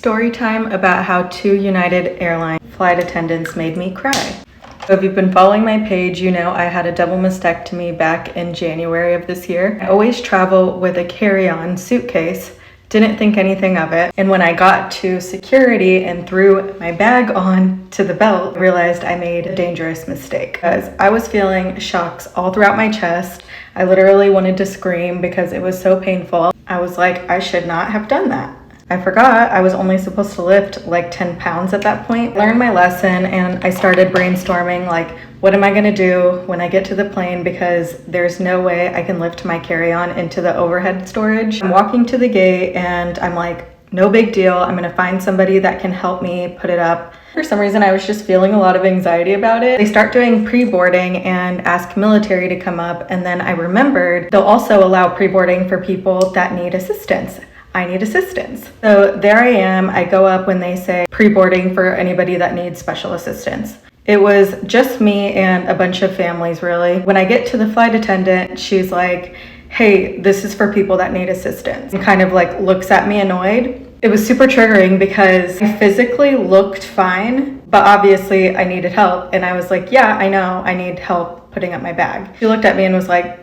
Story time about how 2 United Airlines flight attendants made me cry. So if you've been following my page, you know I had a double mastectomy back in January of this year. I always travel with a carry-on suitcase, didn't think anything of it. And when I got to security and threw my bag on to the belt, I realized I made a dangerous mistake because I was feeling shocks all throughout my chest. I literally wanted to scream because it was so painful. I was like, I should not have done that. I forgot I was only supposed to lift like 10 pounds at that point. I learned my lesson and I started brainstorming like, what am I gonna do when I get to the plane, because there's no way I can lift my carry-on into the overhead storage. I'm walking to the gate and I'm like, no big deal. I'm gonna find somebody that can help me put it up. For some reason, I was just feeling a lot of anxiety about it. They start doing pre-boarding and ask military to come up, and then I remembered they'll also allow pre-boarding for people that need assistance. I need assistance. So there I am. I go up when they say pre-boarding for anybody that needs special assistance. It was just me and a bunch of families, really. When I get to the flight attendant, she's like, hey, this is for people that need assistance. And kind of like looks at me annoyed. It was super triggering because I physically looked fine, but obviously I needed help. And I was like, yeah, I know I need help putting up my bag. She looked at me and was like,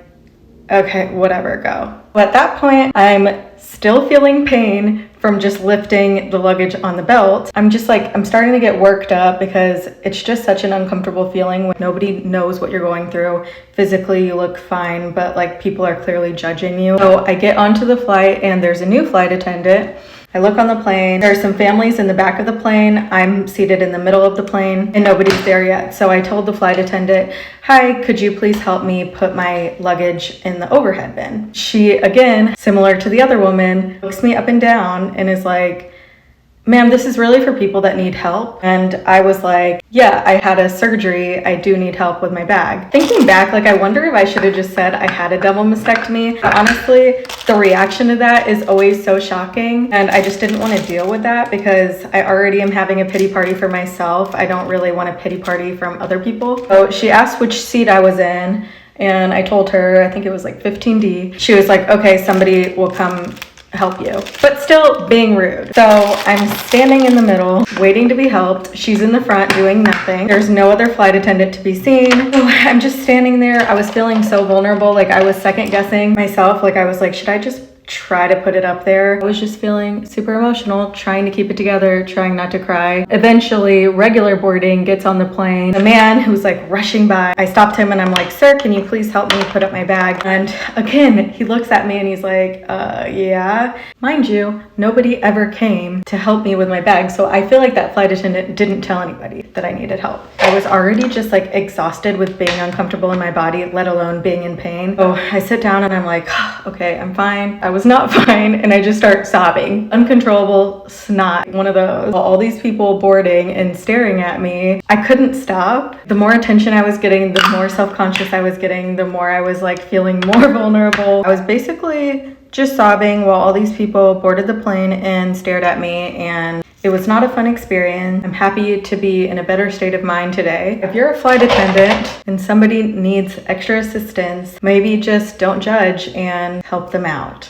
okay, whatever, go. But at that point, I'm still feeling pain from just lifting the luggage on the belt. I'm starting to get worked up because it's just such an uncomfortable feeling when nobody knows what you're going through. Physically, you look fine, but like people are clearly judging you. So I get onto the flight and there's a new flight attendant. I look on the plane. There are some families in the back of the plane. I'm seated in the middle of the plane and nobody's there yet. So I told the flight attendant, hi, could you please help me put my luggage in the overhead bin? She, again, similar to the other woman, looks me up and down and is like, ma'am, this is really for people that need help. And I was like, yeah, I had a surgery. I do need help with my bag. Thinking back, like, I wonder if I should have just said I had a double mastectomy. But honestly, the reaction to that is always so shocking. And I just didn't want to deal with that because I already am having a pity party for myself. I don't really want a pity party from other people. So she asked which seat I was in. And I told her, I think it was like 15D. She was like, okay, somebody will come help you, but still being rude. So I'm standing in the middle waiting to be helped. She's in the front doing nothing. There's no other flight attendant to be seen. So I'm just standing there. I was feeling so vulnerable. Like I was second guessing myself. Like I was like, should I just try to put it up there? I was just feeling super emotional, trying to keep it together, trying not to cry. Eventually, regular boarding gets on the plane. A man who's like rushing by, I stopped him and I'm like, sir, can you please help me put up my bag? And again, he looks at me and he's like, yeah. Mind you, nobody ever came to help me with my bag. So I feel like that flight attendant didn't tell anybody that I needed help. I was already just like exhausted with being uncomfortable in my body, let alone being in pain. So I sit down and I'm like, okay, I'm fine. I was not fine, and I just start sobbing. Uncontrollable snot, one of those. All these people boarding and staring at me. I couldn't stop. The more attention I was getting, the more self-conscious I was getting, the more I was like feeling more vulnerable. I was basically just sobbing while all these people boarded the plane and stared at me, and it was not a fun experience. I'm happy to be in a better state of mind today. If you're a flight attendant and somebody needs extra assistance, maybe just don't judge and help them out.